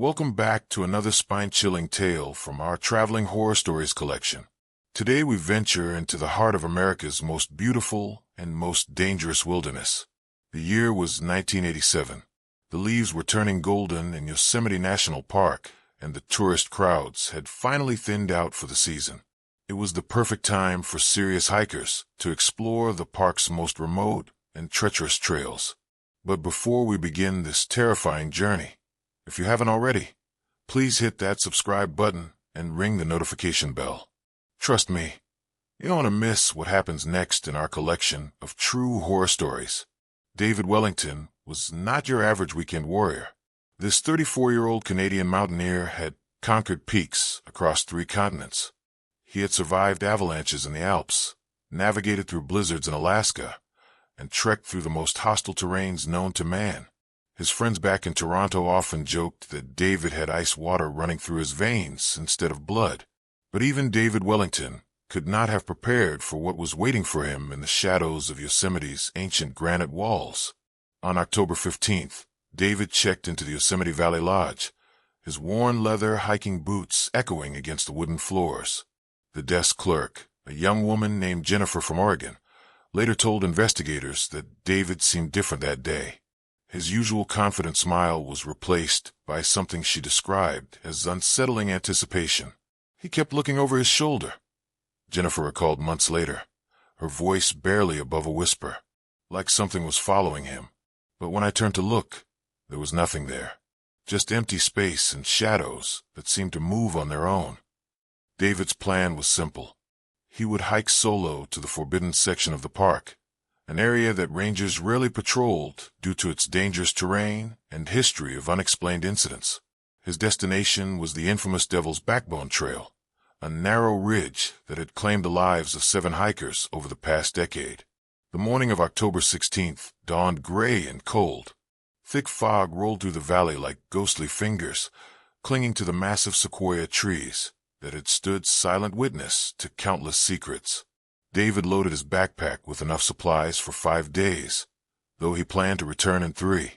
welcome back to another spine-chilling tale from our Traveling Horror Stories collection. Today we venture into the heart of America's most beautiful and most dangerous wilderness. The year was 1987. The leaves were turning golden in Yosemite National Park, and the tourist crowds had finally thinned out for the season. It was the perfect time for serious hikers to explore the park's most remote and treacherous trails. But before we begin this terrifying journey, if you haven't already, please hit that subscribe button and ring the notification bell. Trust me, you don't want to miss what happens next in our collection of true horror stories. David Wellington was not your average weekend warrior. This 34-year-old Canadian mountaineer had conquered peaks across 3 continents. He had survived avalanches in the Alps, navigated through blizzards in Alaska, and trekked through the most hostile terrains known to man. His friends back in Toronto often joked that David had ice water running through his veins instead of blood. But even David Wellington could not have prepared for what was waiting for him in the shadows of Yosemite's ancient granite walls. On October 15th, David checked into the Yosemite Valley Lodge, his worn leather hiking boots echoing against the wooden floors. The desk clerk, a young woman named Jennifer from Oregon, later told investigators that David seemed different that day. His usual confident smile was replaced by something she described as unsettling anticipation. He kept looking over his shoulder, Jennifer recalled months later, her voice barely above a whisper, like something was following him. But when I turned to look, there was nothing there, just empty space and shadows that seemed to move on their own. David's plan was simple. He would hike solo to the forbidden section of the park, an area that rangers rarely patrolled due to its dangerous terrain and history of unexplained incidents. His destination was the infamous Devil's Backbone Trail, a narrow ridge that had claimed the lives of 7 hikers over the past decade. The morning of October 16th dawned gray and cold. Thick fog rolled through the valley like ghostly fingers, clinging to the massive sequoia trees that had stood silent witness to countless secrets. David loaded his backpack with enough supplies for 5 days, though he planned to return in 3.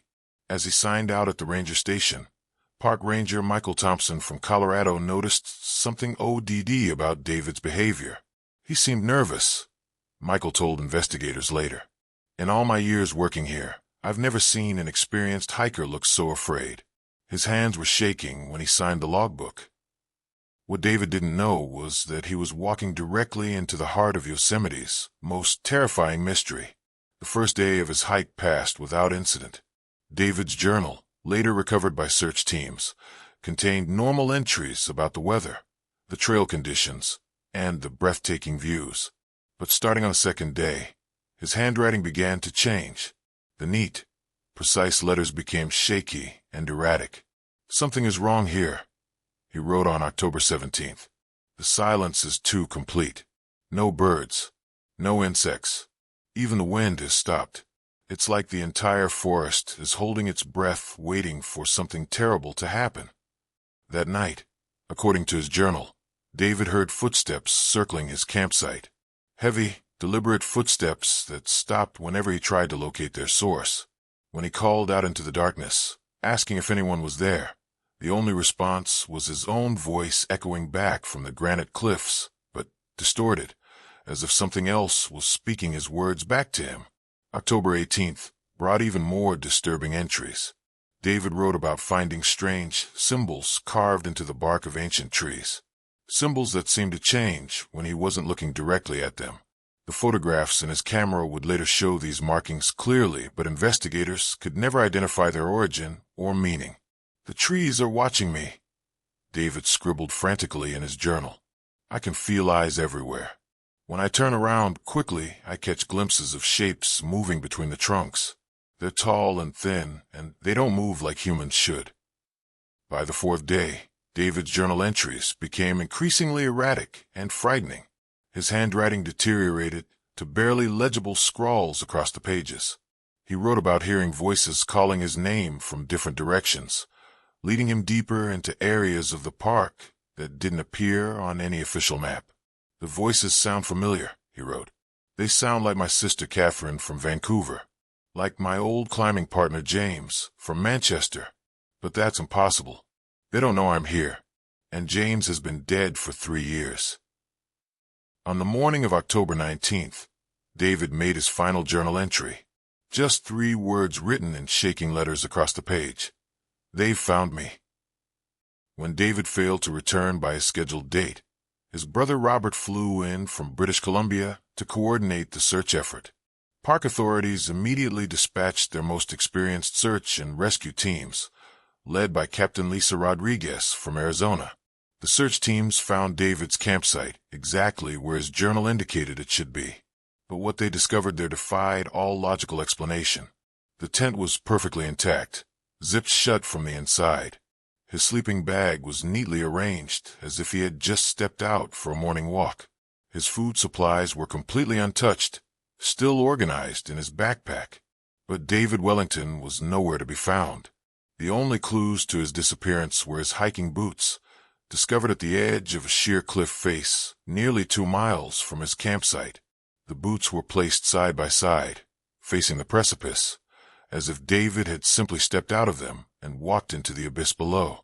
As he signed out at the ranger station, Park Ranger Michael Thompson from Colorado noticed something ODD about David's behavior. He seemed nervous, Michael told investigators later. In all my years working here, I've never seen an experienced hiker look so afraid. His hands were shaking when he signed the logbook. What David didn't know was that he was walking directly into the heart of Yosemite's most terrifying mystery. The first day of his hike passed without incident. David's journal, later recovered by search teams, contained normal entries about the weather, the trail conditions, and the breathtaking views. But starting on the second day, his handwriting began to change. The neat, precise letters became shaky and erratic. "Something is wrong here," he wrote on October 17th. "The silence is too complete. No birds, no insects. Even the wind has stopped. It's like the entire forest is holding its breath, waiting for something terrible to happen." That night, according to his journal, David heard footsteps circling his campsite. Heavy, deliberate footsteps that stopped whenever he tried to locate their source. When he called out into the darkness, asking if anyone was there, the only response was his own voice echoing back from the granite cliffs, but distorted, as if something else was speaking his words back to him. October 18th brought even more disturbing entries. David wrote about finding strange symbols carved into the bark of ancient trees. Symbols that seemed to change when he wasn't looking directly at them. The photographs in his camera would later show these markings clearly, but investigators could never identify their origin or meaning. "The trees are watching me," David scribbled frantically in his journal. "I can feel eyes everywhere. When I turn around quickly, I catch glimpses of shapes moving between the trunks. They're tall and thin, and they don't move like humans should." By the 4th day, David's journal entries became increasingly erratic and frightening. His handwriting deteriorated to barely legible scrawls across the pages. He wrote about hearing voices calling his name from different directions, leading him deeper into areas of the park that didn't appear on any official map. "The voices sound familiar," he wrote. "They sound like my sister Catherine from Vancouver, like my old climbing partner James from Manchester. But that's impossible. They don't know I'm here, and James has been dead for 3 years. On the morning of October 19th, David made his final journal entry. Just 3 words written in shaking letters across the page. They've found me. When David failed to return by his scheduled date, his brother Robert flew in from British Columbia to coordinate the search effort. Park authorities immediately dispatched their most experienced search and rescue teams, led by Captain Lisa Rodriguez from Arizona. The search teams found David's campsite exactly where his journal indicated it should be. But what they discovered there defied all logical explanation. The tent was perfectly intact, zipped shut from the inside. His sleeping bag was neatly arranged, as if he had just stepped out for a morning walk. His food supplies were completely untouched, still organized in his backpack. But David Wellington was nowhere to be found. The only clues to his disappearance were his hiking boots, discovered at the edge of a sheer cliff face, nearly 2 miles from his campsite. The boots were placed side by side, facing the precipice, as if David had simply stepped out of them and walked into the abyss below.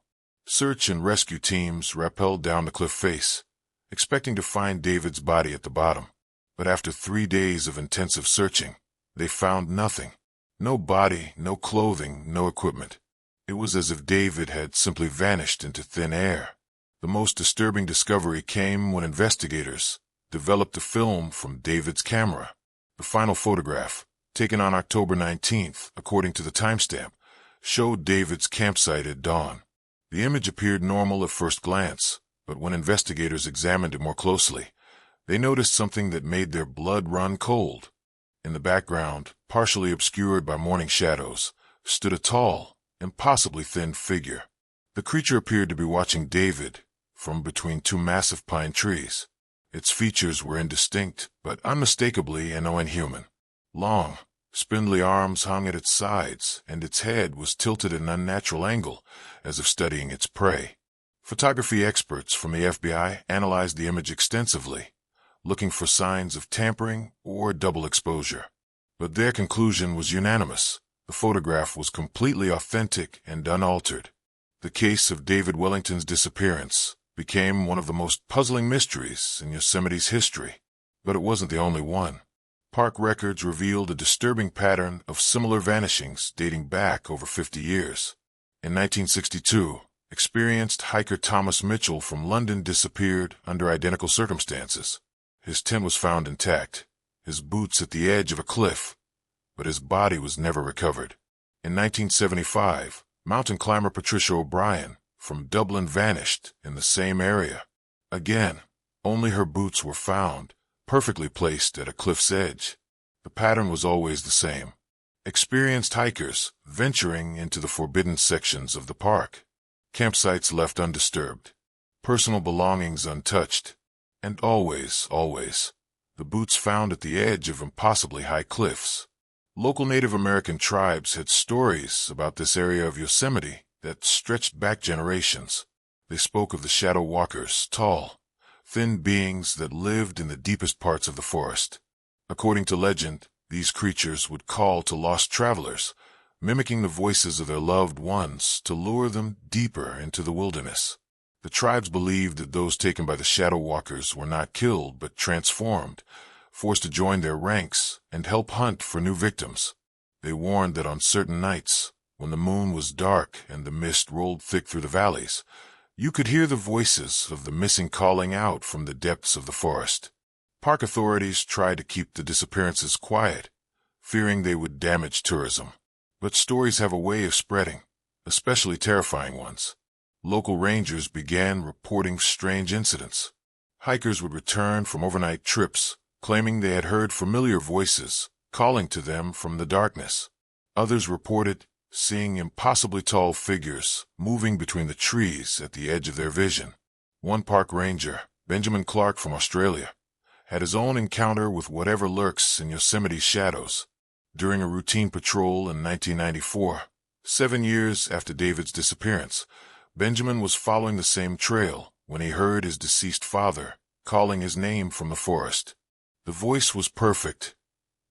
Search and rescue teams rappelled down the cliff face, expecting to find David's body at the bottom. But after 3 days of intensive searching, they found nothing. No body, no clothing, no equipment. It was as if David had simply vanished into thin air. The most disturbing discovery came when investigators developed a film from David's camera. The final photograph, taken on October 19th, according to the timestamp, showed David's campsite at dawn. The image appeared normal at first glance, but when investigators examined it more closely, they noticed something that made their blood run cold. In the background, partially obscured by morning shadows, stood a tall, impossibly thin figure. The creature appeared to be watching David from between 2 massive pine trees. Its features were indistinct, but unmistakably inhuman. Long, spindly arms hung at its sides, and its head was tilted at an unnatural angle, as if studying its prey. Photography experts from the FBI analyzed the image extensively, looking for signs of tampering or double exposure. But their conclusion was unanimous. The photograph was completely authentic and unaltered. The case of David Wellington's disappearance became one of the most puzzling mysteries in Yosemite's history. But it wasn't the only one. Park records revealed a disturbing pattern of similar vanishings dating back over 50 years. In 1962, experienced hiker Thomas Mitchell from London disappeared under identical circumstances. His tent was found intact, his boots at the edge of a cliff, but his body was never recovered. In 1975, mountain climber Patricia O'Brien from Dublin vanished in the same area. Again, only her boots were found, perfectly placed at a cliff's edge. The pattern was always the same. Experienced hikers venturing into the forbidden sections of the park. Campsites left undisturbed. Personal belongings untouched. And always, the boots found at the edge of impossibly high cliffs. Local Native American tribes had stories about this area of Yosemite that stretched back generations. They spoke of the shadow walkers, tall, thin beings that lived in the deepest parts of the forest. According to legend, these creatures would call to lost travelers, mimicking the voices of their loved ones to lure them deeper into the wilderness. The tribes believed that those taken by the shadow walkers were not killed but transformed, forced to join their ranks and help hunt for new victims. They warned that on certain nights, when the moon was dark and the mist rolled thick through the valleys, you could hear the voices of the missing calling out from the depths of the forest. Park authorities tried to keep the disappearances quiet, fearing they would damage tourism. But stories have a way of spreading, especially terrifying ones. Local rangers began reporting strange incidents. Hikers would return from overnight trips, claiming they had heard familiar voices calling to them from the darkness. Others reported seeing impossibly tall figures moving between the trees at the edge of their vision. One park ranger, Benjamin Clark from Australia, had his own encounter with whatever lurks in Yosemite's shadows. During a routine patrol in 1994, 7 years after David's disappearance, Benjamin was following the same trail when he heard his deceased father calling his name from the forest. The voice was perfect,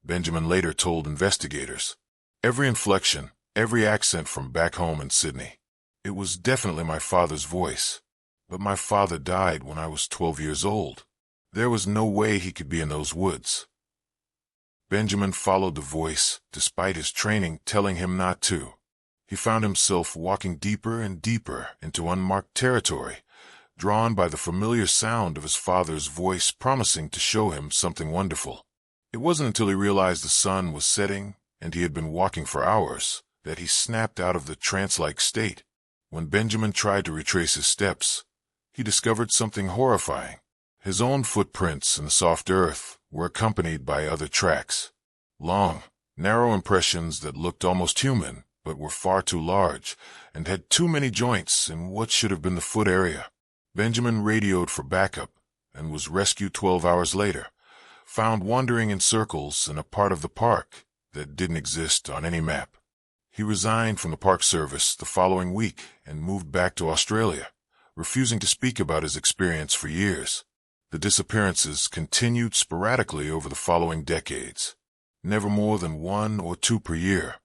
Benjamin later told investigators. Every inflection, every accent from back home in Sydney. It was definitely my father's voice. But my father died when I was 12 years old. There was no way he could be in those woods. Benjamin followed the voice, despite his training telling him not to. He found himself walking deeper and deeper into unmarked territory, drawn by the familiar sound of his father's voice promising to show him something wonderful. It wasn't until he realized the sun was setting and he had been walking for hours that he snapped out of the trance-like state. When Benjamin tried to retrace his steps, he discovered something horrifying. His own footprints in the soft earth were accompanied by other tracks. Long, narrow impressions that looked almost human, but were far too large, and had too many joints in what should have been the foot area. Benjamin radioed for backup, and was rescued 12 hours later, found wandering in circles in a part of the park that didn't exist on any map. He resigned from the Park Service the following week and moved back to Australia, refusing to speak about his experience for years. The disappearances continued sporadically over the following decades, never more than 1 or 2 per year,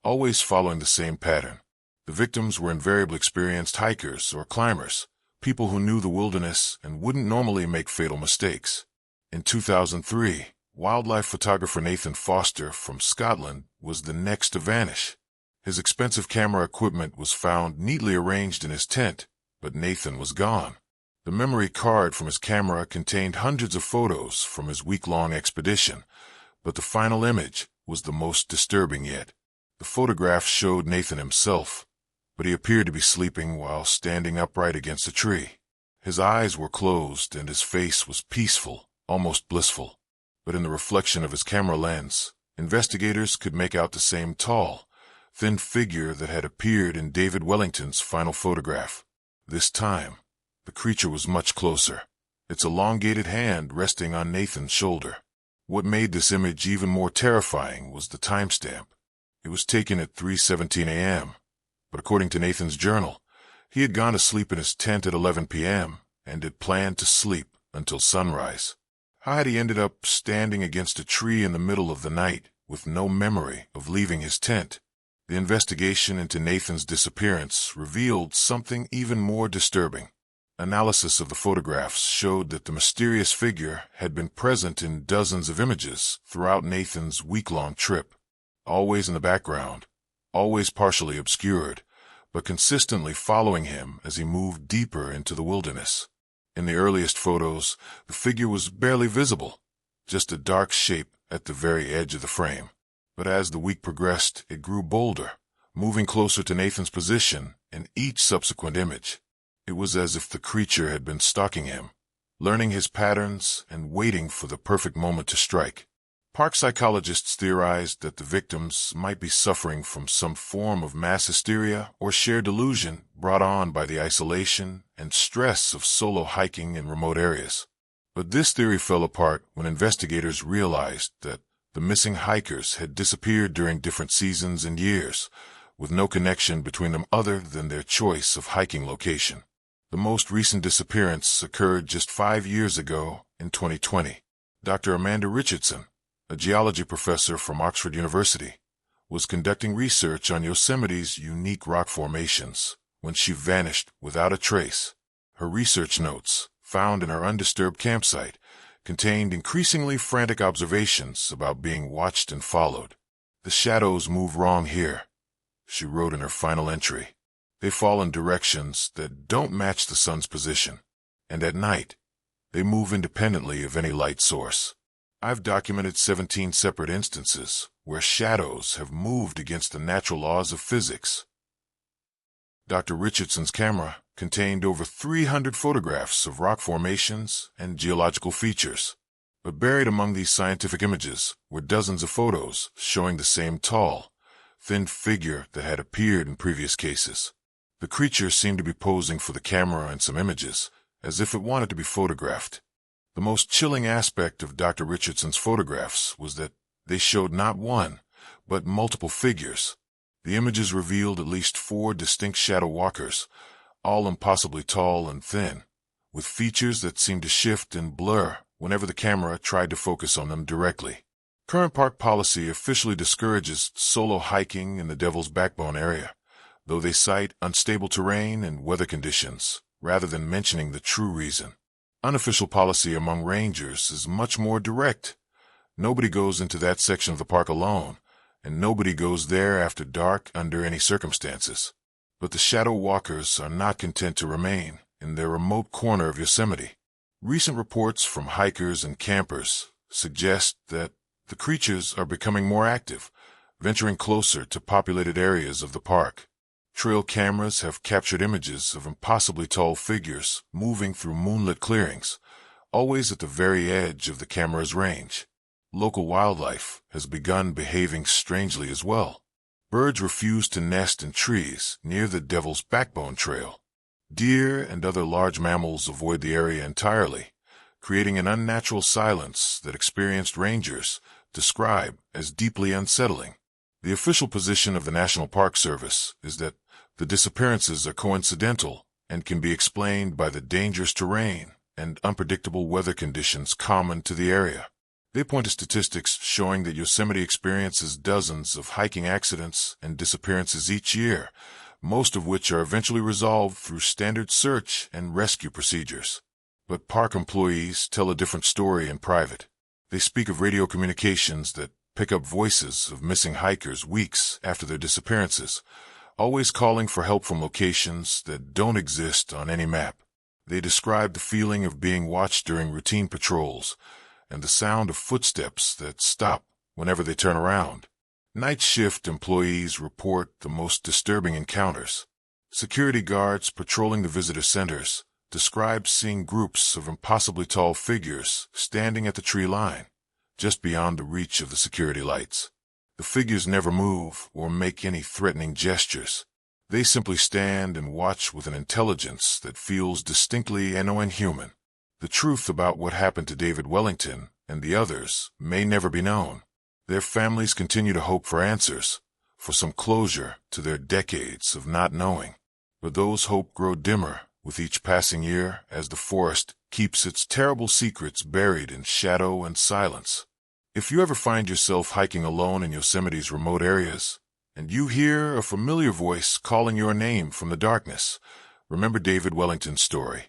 always following the same pattern. The victims were invariably experienced hikers or climbers, people who knew the wilderness and wouldn't normally make fatal mistakes. In 2003, wildlife photographer Nathan Foster from Scotland was the next to vanish. His expensive camera equipment was found neatly arranged in his tent, but Nathan was gone. The memory card from his camera contained hundreds of photos from his week-long expedition, but the final image was the most disturbing yet. The photograph showed Nathan himself, but he appeared to be sleeping while standing upright against a tree. His eyes were closed and his face was peaceful, almost blissful. But in the reflection of his camera lens, investigators could make out the same tall, thin figure that had appeared in David Wellington's final photograph. This time, the creature was much closer, its elongated hand resting on Nathan's shoulder. What made this image even more terrifying was the timestamp. It was taken at 3:17 a.m., but according to Nathan's journal, he had gone to sleep in his tent at 11 p.m. and had planned to sleep until sunrise. How had he ended up standing against a tree in the middle of the night with no memory of leaving his tent? The investigation into Nathan's disappearance revealed something even more disturbing. Analysis of the photographs showed that the mysterious figure had been present in dozens of images throughout Nathan's week-long trip, always in the background, always partially obscured, but consistently following him as he moved deeper into the wilderness. In the earliest photos, the figure was barely visible, just a dark shape at the very edge of the frame. But as the week progressed, it grew bolder, moving closer to Nathan's position in each subsequent image. It was as if the creature had been stalking him, learning his patterns and waiting for the perfect moment to strike. Park psychologists theorized that the victims might be suffering from some form of mass hysteria or shared delusion brought on by the isolation and stress of solo hiking in remote areas. But this theory fell apart when investigators realized that the missing hikers had disappeared during different seasons and years, with no connection between them other than their choice of hiking location. The most recent disappearance occurred just 5 years ago in 2020. Dr. Amanda Richardson, a geology professor from Oxford University, was conducting research on Yosemite's unique rock formations when she vanished without a trace. Her research notes, found in her undisturbed campsite, contained increasingly frantic observations about being watched and followed. "The shadows move wrong here," she wrote in her final entry. "They fall in directions that don't match the sun's position, and at night, they move independently of any light source. I've documented 17 separate instances where shadows have moved against the natural laws of physics." Dr. Richardson's camera contained over 300 photographs of rock formations and geological features. But buried among these scientific images were dozens of photos showing the same tall, thin figure that had appeared in previous cases. The creature seemed to be posing for the camera in some images, as if it wanted to be photographed. The most chilling aspect of Dr. Richardson's photographs was that they showed not one, but multiple figures. The images revealed at least 4 distinct shadow walkers, all impossibly tall and thin, with features that seemed to shift and blur whenever the camera tried to focus on them directly. Current park policy officially discourages solo hiking in the Devil's Backbone area, though they cite unstable terrain and weather conditions, rather than mentioning the true reason. Unofficial policy among rangers is much more direct. Nobody goes into that section of the park alone, and nobody goes there after dark under any circumstances. But the shadow walkers are not content to remain in their remote corner of Yosemite. Recent reports from hikers and campers suggest that the creatures are becoming more active, venturing closer to populated areas of the park. Trail cameras have captured images of impossibly tall figures moving through moonlit clearings, always at the very edge of the camera's range. Local wildlife has begun behaving strangely as well. Birds refuse to nest in trees near the Devil's Backbone Trail. Deer and other large mammals avoid the area entirely, creating an unnatural silence that experienced rangers describe as deeply unsettling. The official position of the National Park Service is that the disappearances are coincidental and can be explained by the dangerous terrain and unpredictable weather conditions common to the area. They point to statistics showing that Yosemite experiences dozens of hiking accidents and disappearances each year, most of which are eventually resolved through standard search and rescue procedures. But park employees tell a different story in private. They speak of radio communications that pick up voices of missing hikers weeks after their disappearances, always calling for help from locations that don't exist on any map. They describe the feeling of being watched during routine patrols, and the sound of footsteps that stop whenever they turn around. Night shift employees report the most disturbing encounters. Security guards patrolling the visitor centers describe seeing groups of impossibly tall figures standing at the tree line, just beyond the reach of the security lights. The figures never move or make any threatening gestures. They simply stand and watch with an intelligence that feels distinctly inhuman. The truth about what happened to David Wellington and the others may never be known. Their families continue to hope for answers, for some closure to their decades of not knowing. But those hopes grow dimmer with each passing year as the forest keeps its terrible secrets buried in shadow and silence. If you ever find yourself hiking alone in Yosemite's remote areas, and you hear a familiar voice calling your name from the darkness, remember David Wellington's story.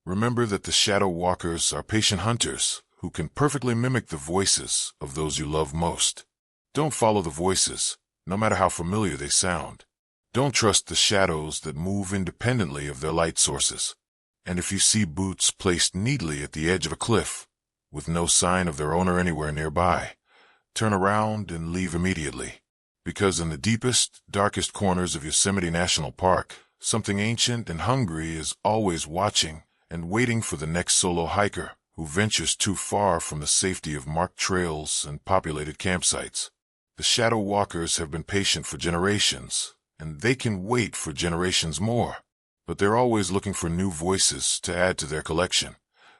Remember that the shadow walkers are patient hunters who can perfectly mimic the voices of those you love most. Don't follow the voices, no matter how familiar they sound. Don't trust the shadows that move independently of their light sources. And if you see boots placed neatly at the edge of a cliff, with no sign of their owner anywhere nearby, turn around and leave immediately. Because in the deepest, darkest corners of Yosemite National Park, something ancient and hungry is always watching and waiting for the next solo hiker who ventures too far from the safety of marked trails and populated campsites. The shadow walkers have been patient for generations, and they can wait for generations more. But they're always looking for new voices to add to their collection,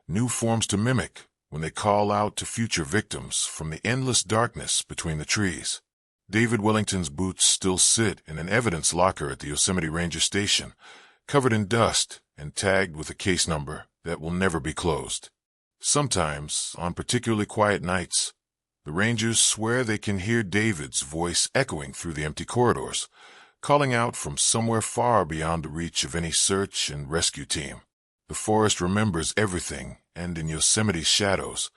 new forms to mimic when they call out to future victims from the endless darkness between the trees. David Wellington's boots still sit in an evidence locker at the Yosemite Ranger Station, covered in dust and tagged with a case number that will never be closed. Sometimes, on particularly quiet nights, the rangers swear they can hear David's voice echoing through the empty corridors, calling out from somewhere far beyond the reach of any search and rescue team. The forest remembers everything, and in Yosemite's shadows,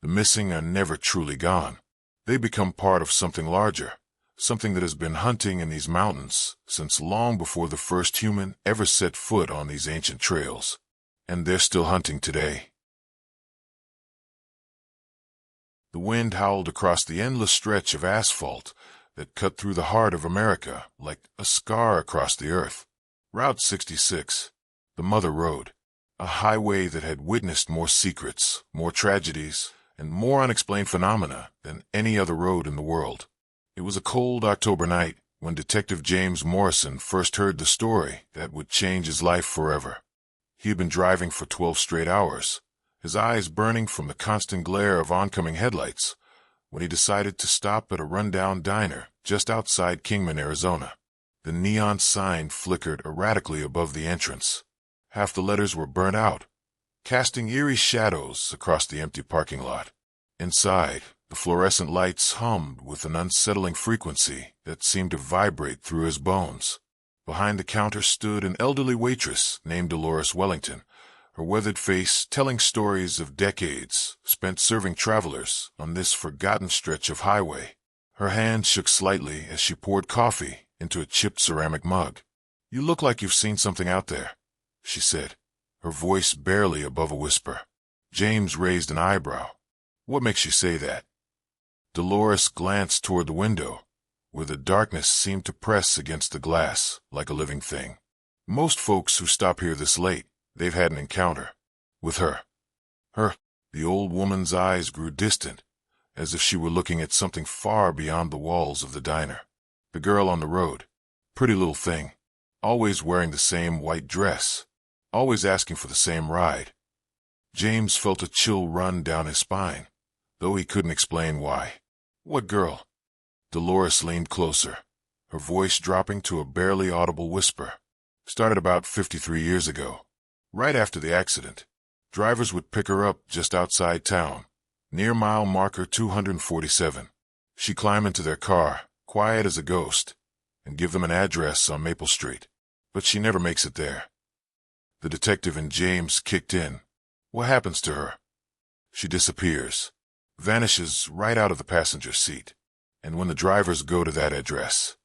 the missing are never truly gone. They become part of something larger, something that has been hunting in these mountains since long before the first human ever set foot on these ancient trails. And they're still hunting today. The wind howled across the endless stretch of asphalt that cut through the heart of America like a scar across the earth. Route 66, the Mother Road, a highway that had witnessed more secrets, more tragedies, and more unexplained phenomena than any other road in the world. It was a cold October night when Detective James Morrison first heard the story that would change his life forever. He had been driving for 12 straight hours, his eyes burning from the constant glare of oncoming headlights, when he decided to stop at a rundown diner just outside Kingman, Arizona. The neon sign flickered erratically above the entrance. Half the letters were burnt out, casting eerie shadows across the empty parking lot. Inside, the fluorescent lights hummed with an unsettling frequency that seemed to vibrate through his bones. Behind the counter stood an elderly waitress named Dolores Wellington, her weathered face telling stories of decades spent serving travelers on this forgotten stretch of highway. Her hand shook slightly as she poured coffee into a chipped ceramic mug. "You look like you've seen something out there," she said, her voice barely above a whisper. James raised an eyebrow. "What makes you say that?" Dolores glanced toward the window, where the darkness seemed to press against the glass like a living thing. "Most folks who stop here this late, they've had an encounter with her." Her, the old woman's eyes grew distant, as if she were looking at something far beyond the walls of the diner. "The girl on the road. Pretty little thing. Always wearing the same white dress. Always asking for the same ride." James felt a chill run down his spine, though he couldn't explain why. "What girl?" Dolores leaned closer, her voice dropping to a barely audible whisper. "Started about 53 years ago. Right after the accident. Drivers would pick her up just outside town, near mile marker 247. She'd climb into their car, quiet as a ghost, and give them an address on Maple Street. But she never makes it there." The detective in James kicked in. "What happens to her?" "She disappears. Vanishes right out of the passenger seat. And when the drivers go to that address..."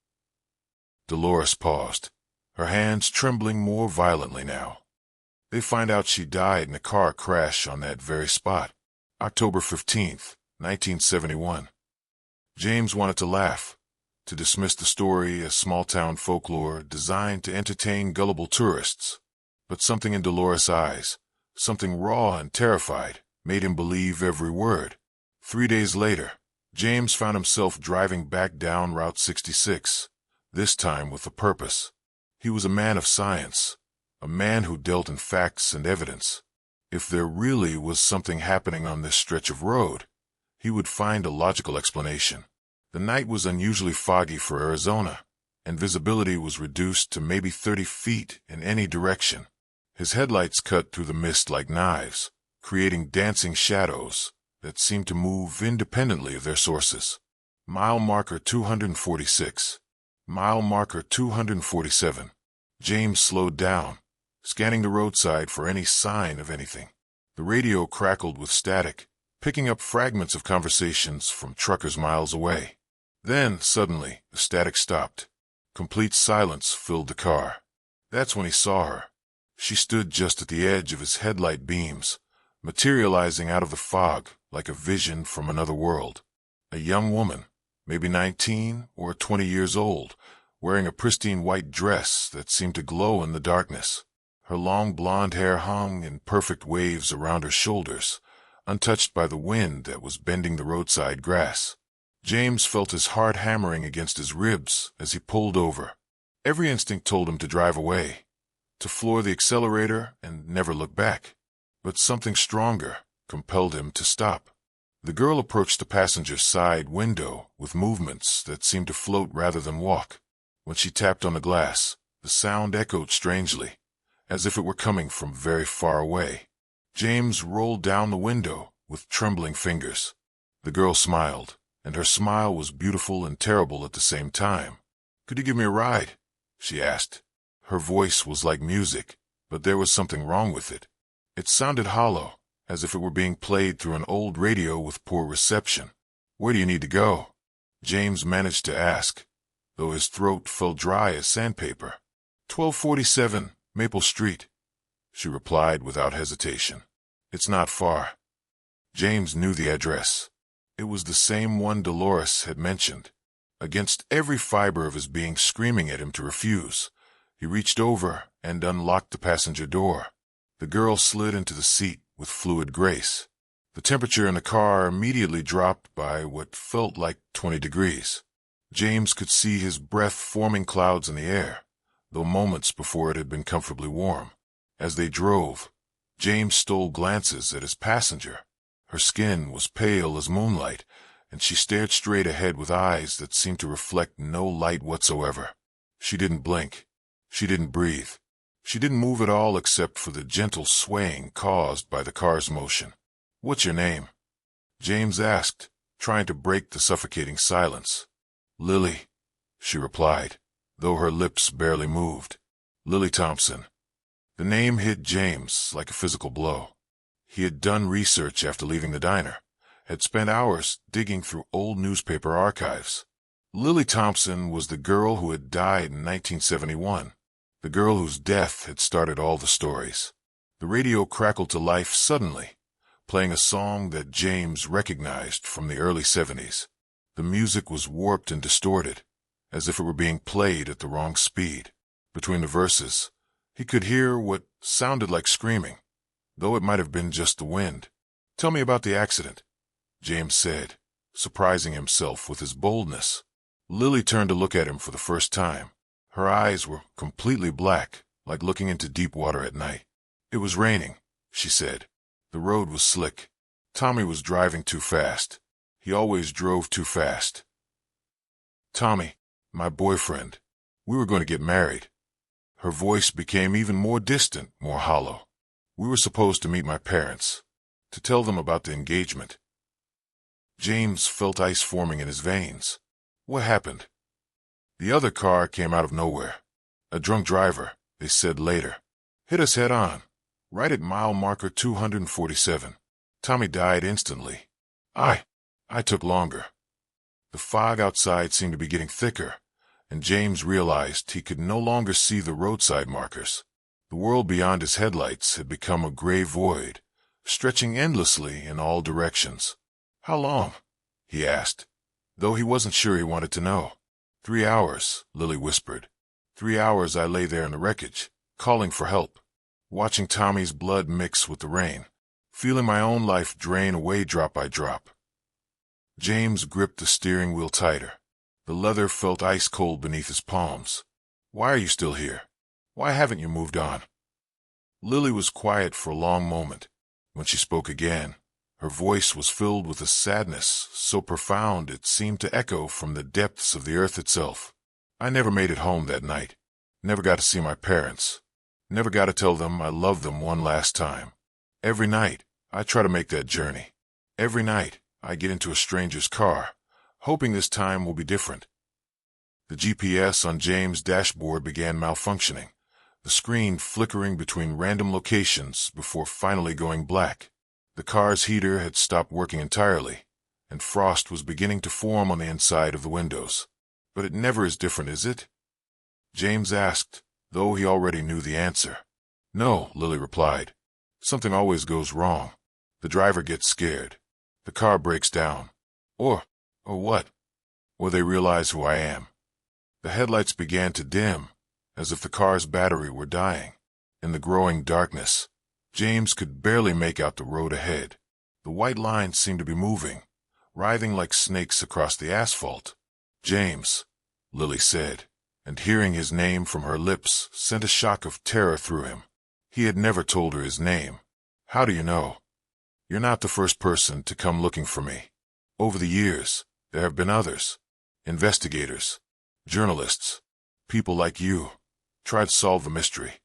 Dolores paused, her hands trembling more violently now. "They find out she died in a car crash on that very spot. October 15th, 1971. James wanted to laugh, to dismiss the story as small-town folklore designed to entertain gullible tourists. But something in Dolores' eyes, something raw and terrified, made him believe every word. 3 days later, James found himself driving back down Route 66, this time with a purpose. He was a man of science, a man who dealt in facts and evidence. If there really was something happening on this stretch of road, he would find a logical explanation. The night was unusually foggy for Arizona, and visibility was reduced to maybe 30 feet in any direction. His headlights cut through the mist like knives, creating dancing shadows that seemed to move independently of their sources. Mile marker 246. Mile marker 247. James slowed down, scanning the roadside for any sign of anything. The radio crackled with static, picking up fragments of conversations from truckers miles away. Then, suddenly, the static stopped. Complete silence filled the car. That's when he saw her. She stood just at the edge of his headlight beams, materializing out of the fog like a vision from another world. A young woman, maybe 19 or 20 years old, wearing a pristine white dress that seemed to glow in the darkness. Her long blonde hair hung in perfect waves around her shoulders, untouched by the wind that was bending the roadside grass. James felt his heart hammering against his ribs as he pulled over. Every instinct told him to drive away, to floor the accelerator and never look back. But something stronger compelled him to stop. The girl approached the passenger's side window with movements that seemed to float rather than walk. When she tapped on the glass, the sound echoed strangely, as if it were coming from very far away. James rolled down the window with trembling fingers. The girl smiled, and her smile was beautiful and terrible at the same time. "Could you give me a ride?" she asked. Her voice was like music, but there was something wrong with it. It sounded hollow, as if it were being played through an old radio with poor reception. "Where do you need to go?" James managed to ask, though his throat felt dry as sandpaper. 1247 Maple Street, she replied without hesitation. "It's not far." James knew the address. It was the same one Dolores had mentioned. Against every fiber of his being screaming at him to refuse, he reached over and unlocked the passenger door. The girl slid into the seat with fluid grace. The temperature in the car immediately dropped by what felt like 20 degrees. James could see his breath forming clouds in the air, though moments before it had been comfortably warm. As they drove, James stole glances at his passenger. Her skin was pale as moonlight, and she stared straight ahead with eyes that seemed to reflect no light whatsoever. She didn't blink. She didn't breathe. She didn't move at all except for the gentle swaying caused by the car's motion. "What's your name?" James asked, trying to break the suffocating silence. "Lily," she replied, though her lips barely moved. Lily Thompson. The name hit James like a physical blow. He had done research after leaving the diner, had spent hours digging through old newspaper archives. Lily Thompson was the girl who had died in 1971, the girl whose death had started all the stories. The radio crackled to life suddenly, playing a song that James recognized from the early 70s. The music was warped and distorted, as if it were being played at the wrong speed. Between the verses, he could hear what sounded like screaming, though it might have been just the wind. "Tell me about the accident," James said, surprising himself with his boldness. Lily turned to look at him for the first time. Her eyes were completely black, like looking into deep water at night. "It was raining," she said. "The road was slick. Tommy was driving too fast. He always drove too fast. Tommy, my boyfriend. We were going to get married." Her voice became even more distant, more hollow. "We were supposed to meet my parents, to tell them about the engagement." James felt ice forming in his veins. What happened? The other car came out of nowhere. A drunk driver, they said later, hit us head on, right at mile marker 247. Tommy died instantly. I took longer. The fog outside seemed to be getting thicker, and James realized he could no longer see the roadside markers. The world beyond his headlights had become a gray void, stretching endlessly in all directions. "How long?" he asked, though he wasn't sure he wanted to know. 3 hours, Lily whispered. 3 hours I lay there in the wreckage, calling for help, watching Tommy's blood mix with the rain, feeling my own life drain away drop by drop. James gripped the steering wheel tighter. The leather felt ice cold beneath his palms. "Why are you still here? Why haven't you moved on?" Lily was quiet for a long moment. When she spoke again, her voice was filled with a sadness so profound it seemed to echo from the depths of the earth itself. "I never made it home that night. Never got to see my parents. Never got to tell them I loved them one last time. Every night, I try to make that journey. Every night, I get into a stranger's car, hoping this time will be different." The GPS on James' dashboard began malfunctioning, the screen flickering between random locations before finally going black. The car's heater had stopped working entirely, and frost was beginning to form on the inside of the windows. "But it never is different, is it?" James asked, though he already knew the answer. "No," Lily replied. "Something always goes wrong. The driver gets scared. The car breaks down. Or what? Or they realize who I am." The headlights began to dim, as if the car's battery were dying. In the growing darkness, James could barely make out the road ahead. The white lines seemed to be moving, writhing like snakes across the asphalt. "James," Lily said, and hearing his name from her lips sent a shock of terror through him. He had never told her his name. "How do you know? You're not the first person to come looking for me. Over the years, there have been others. Investigators, journalists, people like you, try to solve the mystery."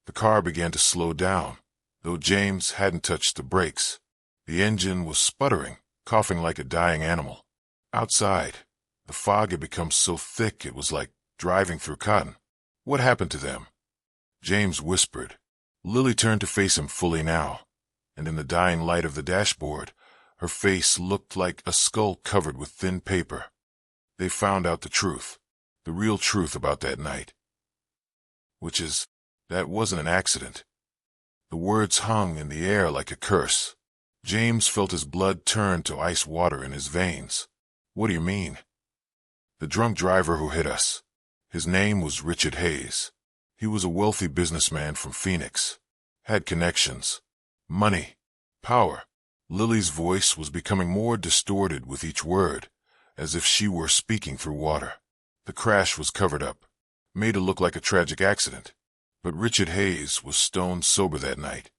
The car began to slow down, though James hadn't touched the brakes. The engine was sputtering, coughing like a dying animal. Outside, the fog had become so thick it was like driving through cotton. "What happened to them?" James whispered. Lily turned to face him fully now, and in the dying light of the dashboard, her face looked like a skull covered with thin paper. "They found out the truth, the real truth about that night. Which is, that wasn't an accident." The words hung in the air like a curse. James felt his blood turn to ice water in his veins. "What do you mean?" "The drunk driver who hit us. His name was Richard Hayes. He was a wealthy businessman from Phoenix. Had connections. Money. Power." Lily's voice was becoming more distorted with each word, as if she were speaking through water. "The crash was covered up, made to look like a tragic accident. But Richard Hayes was stone sober that night."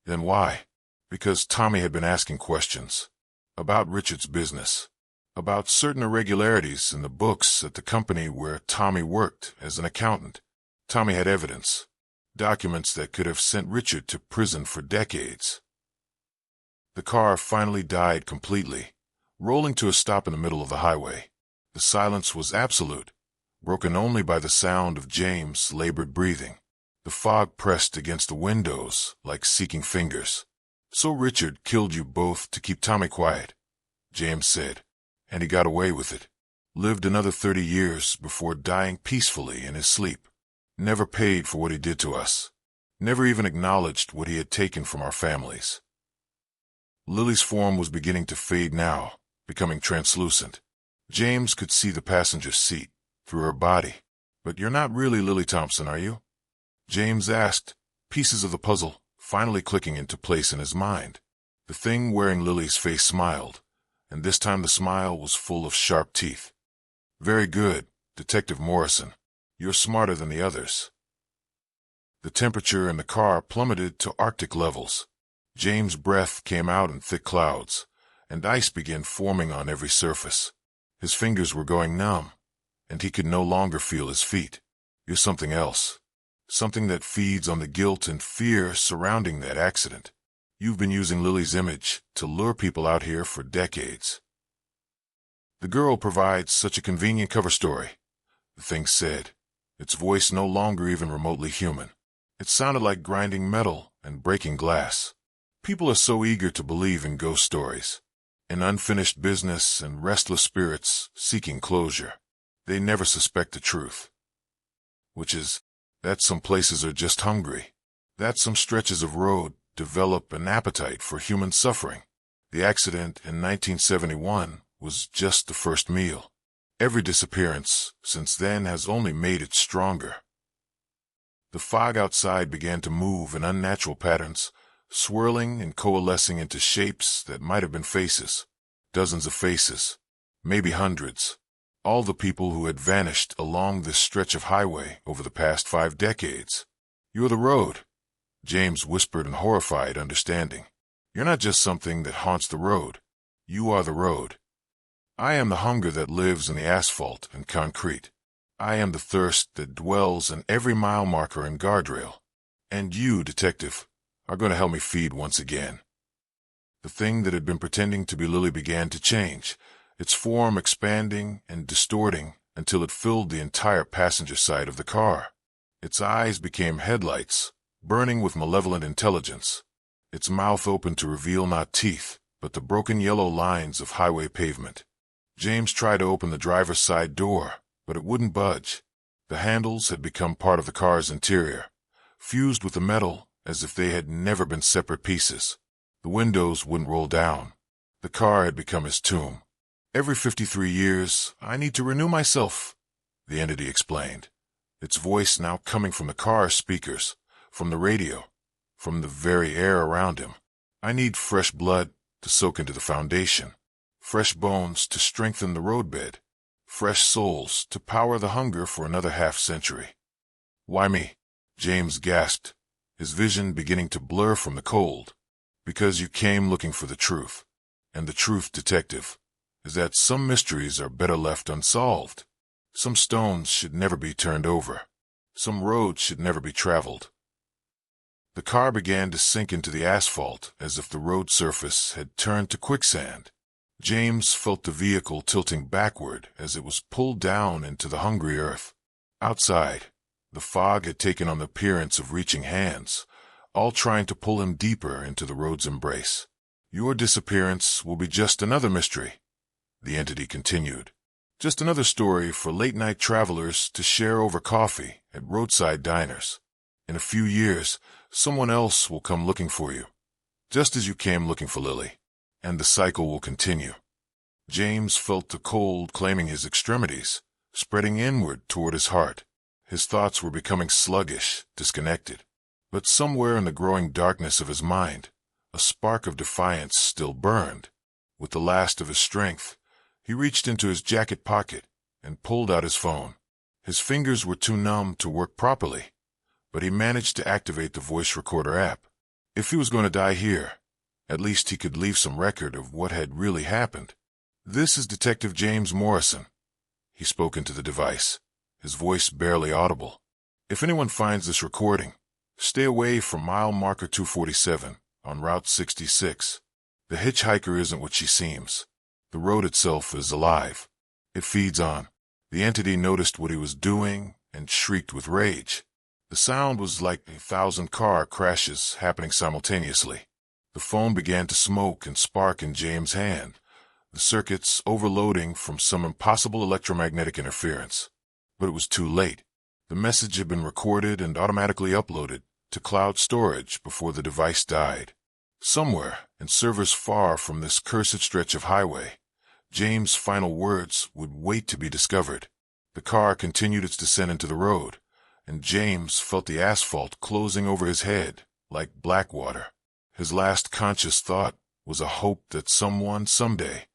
"Then why?" "Because Tommy had been asking questions. About Richard's business. About certain irregularities in the books at the company where Tommy worked as an accountant. Tommy had evidence. Documents that could have sent Richard to prison for decades." The car finally died completely, rolling to a stop in the middle of the highway. The silence was absolute. broken only by the sound of James' labored breathing. The fog pressed against the windows like seeking fingers. "So Richard killed you both to keep Tommy quiet," James said, "and he got away with it. Lived another 30 years before dying peacefully in his sleep. Never paid for what he did to us. Never even acknowledged what he had taken from our families." Lily's form was beginning to fade now, becoming translucent. James could see the passenger seat through her body. "But you're not really Lily Thompson, are you?" James asked, pieces of the puzzle finally clicking into place in his mind. The thing wearing Lily's face smiled, and this time the smile was full of sharp teeth. "Very good, Detective Morrison. You're smarter than the others." The temperature in the car plummeted to Arctic levels. James' breath came out in thick clouds, and ice began forming on every surface. His fingers were going numb, and he could no longer feel his feet. "You're something else. Something that feeds on the guilt and fear surrounding that accident. You've been using Lily's image to lure people out here for decades." "The girl provides such a convenient cover story," the thing said, its voice no longer even remotely human. It sounded like grinding metal and breaking glass. "People are so eager to believe in ghost stories, in unfinished business and restless spirits seeking closure. They never suspect the truth. Which is that some places are just hungry, that some stretches of road develop an appetite for human suffering. The accident in 1971 was just the first meal. Every disappearance since then has only made it stronger." The fog outside began to move in unnatural patterns, swirling and coalescing into shapes that might have been faces. Dozens of faces, maybe hundreds. All the people who had vanished along this stretch of highway over the past 5 decades. "You're the road," James whispered in horrified understanding. "You're not just something that haunts the road. You are the road. I am the hunger that lives in the asphalt and concrete. I am the thirst that dwells in every mile marker and guardrail. And you, Detective, are going to help me feed once again." The thing that had been pretending to be Lily began to change, its form expanding and distorting until it filled the entire passenger side of the car. Its eyes became headlights, burning with malevolent intelligence. Its mouth opened to reveal not teeth, but the broken yellow lines of highway pavement. James tried to open the driver's side door, but it wouldn't budge. The handles had become part of the car's interior, fused with the metal as if they had never been separate pieces. The windows wouldn't roll down. The car had become his tomb. "Every 53 years, I need to renew myself," the entity explained, its voice now coming from the car's speakers, from the radio, from the very air around him. "I need fresh blood to soak into the foundation, fresh bones to strengthen the roadbed, fresh souls to power the hunger for another half-century." "Why me?" James gasped, his vision beginning to blur from the cold. "Because you came looking for the truth. And the truth, Detective, is that some mysteries are better left unsolved. Some stones should never be turned over. Some roads should never be traveled." The car began to sink into the asphalt as if the road surface had turned to quicksand. James felt the vehicle tilting backward as it was pulled down into the hungry earth. Outside, the fog had taken on the appearance of reaching hands, all trying to pull him deeper into the road's embrace. "Your disappearance will be just another mystery," the entity continued. "Just another story for late-night travelers to share over coffee at roadside diners. In a few years, someone else will come looking for you, just as you came looking for Lily, and the cycle will continue." James felt the cold claiming his extremities, spreading inward toward his heart. His thoughts were becoming sluggish, disconnected. But somewhere in the growing darkness of his mind, a spark of defiance still burned. With the last of his strength, he reached into his jacket pocket and pulled out his phone. His fingers were too numb to work properly, but he managed to activate the voice recorder app. If he was going to die here, at least he could leave some record of what had really happened. "This is Detective James Morrison," he spoke into the device, his voice barely audible. "If anyone finds this recording, stay away from mile marker 247 on Route 66. The hitchhiker isn't what she seems. The road itself is alive. It feeds on The entity noticed what he was doing and shrieked with rage. The sound was like 1,000 car crashes happening simultaneously. The phone began to smoke and spark in James' hand, the circuits overloading from some impossible electromagnetic interference. But it was too late. The message had been recorded and automatically uploaded to cloud storage before the device died. Somewhere, in servers far from this cursed stretch of highway, James' final words would wait to be discovered. The car continued its descent into the road, and James felt the asphalt closing over his head like black water. His last conscious thought was a hope that someone someday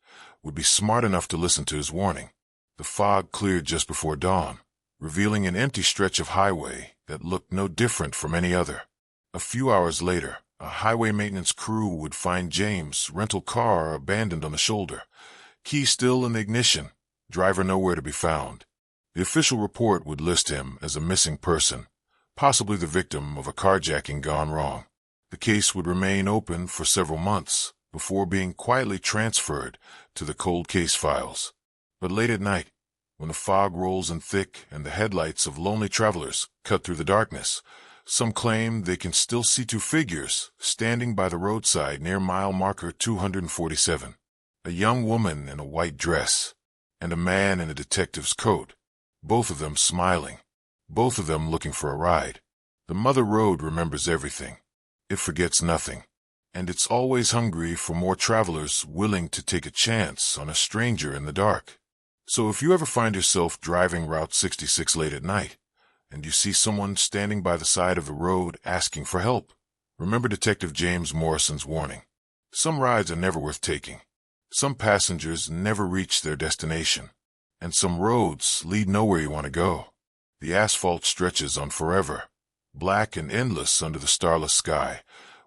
would be smart enough to listen to his warning. The fog cleared just before dawn, revealing an empty stretch of highway that looked no different from any other. A few hours later, a highway maintenance crew would find James' rental car abandoned on the shoulder, key still in the ignition, driver nowhere to be found. The official report would list him as a missing person, possibly the victim of a carjacking gone wrong. The case would remain open for several months before being quietly transferred to the cold case files. But late at night, when the fog rolls in thick and the headlights of lonely travelers cut through the darkness, some claim they can still see two figures standing by the roadside near mile marker 247. A young woman in a white dress and a man in a detective's coat, both of them smiling, both of them looking for a ride. The Mother Road remembers everything. It forgets nothing, and it's always hungry for more travelers willing to take a chance on a stranger in the dark. So if you ever find yourself driving Route 66 late at night, and you see someone standing by the side of the road asking for help, remember Detective James Morrison's warning. Some rides are never worth taking. Some passengers never reach their destination, and some roads lead nowhere you want to go. The asphalt stretches on forever, black and endless under the starless sky,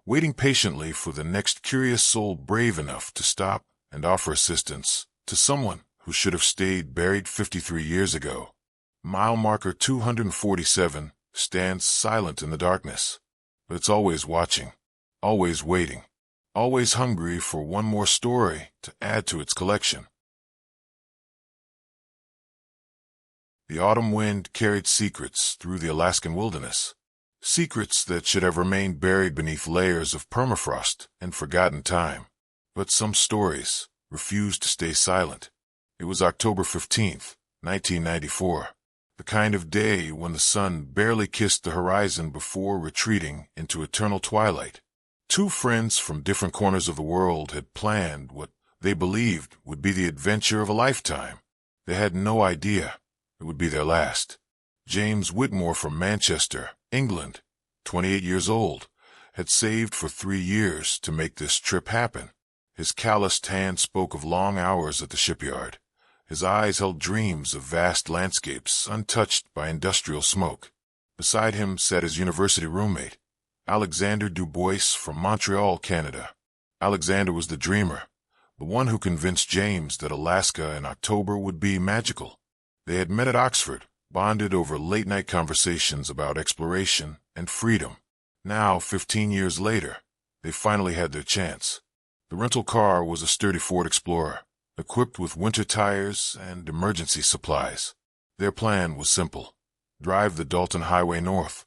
waiting patiently for the next curious soul brave enough to stop and offer assistance to someone who should have stayed buried 53 years ago. Mile marker 247 stands silent in the darkness, but it's always watching, always waiting, always hungry for one more story to add to its collection. The autumn wind carried secrets through the Alaskan wilderness, secrets that should have remained buried beneath layers of permafrost and forgotten time. But some stories refused to stay silent. It was October 15th, 1994, the kind of day when the sun barely kissed the horizon before retreating into eternal twilight. Two friends from different corners of the world had planned what they believed would be the adventure of a lifetime. They had no idea it would be their last. James Whitmore from Manchester, England, 28 years old, had saved for 3 years to make this trip happen. His calloused hand spoke of long hours at the shipyard. His eyes held dreams of vast landscapes untouched by industrial smoke. Beside him sat his university roommate, Alexander Dubois from Montreal, Canada. Alexander was the dreamer, the one who convinced James that Alaska in October would be magical. They had met at Oxford, bonded over late-night conversations about exploration and freedom. Now, 15 years later, they finally had their chance. The rental car was a sturdy Ford Explorer, equipped with winter tires and emergency supplies. Their plan was simple: drive the Dalton Highway north,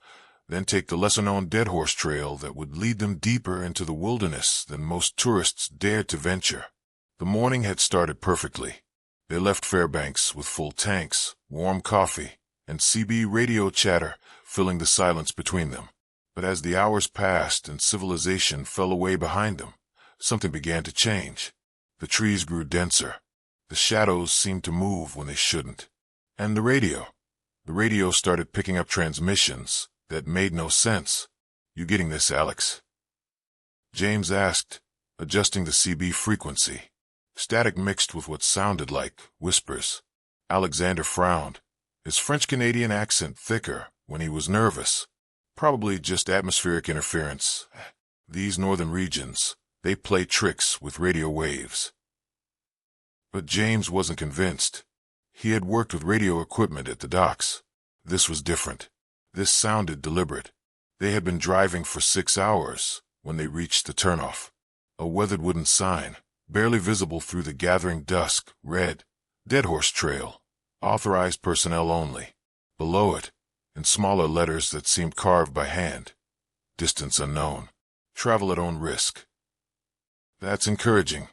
then take the lesser-known Deadhorse trail that would lead them deeper into the wilderness than most tourists dared to venture. The morning had started perfectly. They left Fairbanks with full tanks, warm coffee, and CB radio chatter filling the silence between them. But as the hours passed and civilization fell away behind them, something began to change. The trees grew denser. The shadows seemed to move when they shouldn't. And the radio started picking up transmissions that made no sense. "You getting this, Alex?" James asked, adjusting the CB frequency. Static mixed with what sounded like whispers. Alexander frowned, his French-Canadian accent thicker when he was nervous. Probably just atmospheric interference. These northern regions, they play tricks with radio waves. But James wasn't convinced. He had worked with radio equipment at the docks. This was different. This sounded deliberate. They had been driving for 6 hours when they reached the turnoff. A weathered wooden sign, barely visible through the gathering dusk, read, "Deadhorse Trail, Authorized personnel only. Below it, in smaller letters that seemed carved by hand, distance unknown. Travel at own risk. That's encouraging,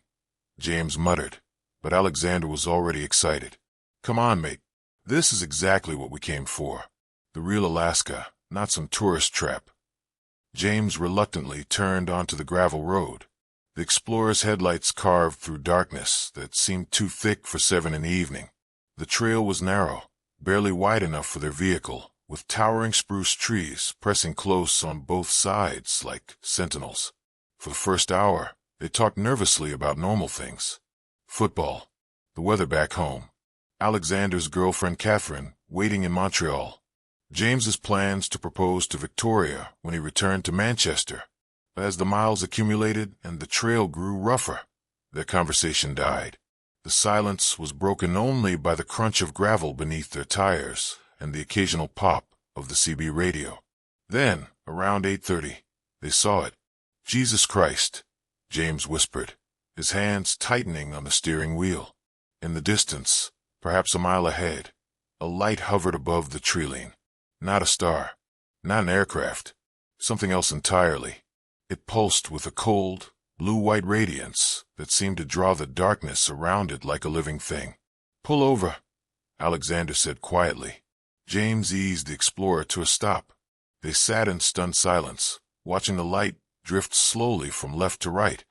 James muttered, but Alexander was already excited. Come on, mate. This is exactly what we came for. The real Alaska, not some tourist trap. James reluctantly turned onto the gravel road. The Explorer's headlights carved through darkness that seemed too thick for 7 in the evening. The trail was narrow, barely wide enough for their vehicle, with towering spruce trees pressing close on both sides like sentinels. For the first hour, they talked nervously about normal things. Football, the weather back home, Alexander's girlfriend Catherine waiting in Montreal, James's plans to propose to Victoria when he returned to Manchester. As the miles accumulated and the trail grew rougher, their conversation died. The silence was broken only by the crunch of gravel beneath their tires and the occasional pop of the CB radio. Then, around 8:30, they saw it. Jesus Christ, James whispered, his hands tightening on the steering wheel. In the distance, perhaps a mile ahead, a light hovered above the tree-line. Not a star, not an aircraft, something else entirely. It pulsed with a cold, blue-white radiance that seemed to draw the darkness around it like a living thing. Pull over, Alexander said quietly. James eased the Explorer to a stop. They sat in stunned silence, watching the light drift slowly from left to right,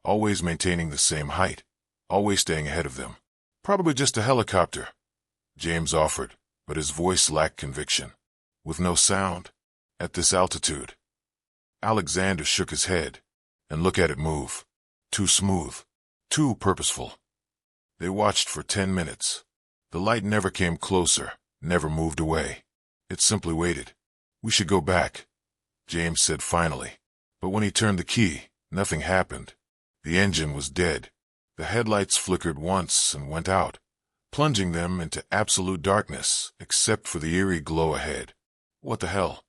always maintaining the same height, always staying ahead of them. Probably just a helicopter, James offered, but his voice lacked conviction. With no sound, at this altitude. Alexander shook his head, and look at it move. Too smooth, too purposeful. They watched for 10 minutes. The light never came closer, never moved away. It simply waited. We should go back, James said finally. But when he turned the key, nothing happened. The engine was dead. The headlights flickered once and went out, plunging them into absolute darkness except for the eerie glow ahead. What the hell?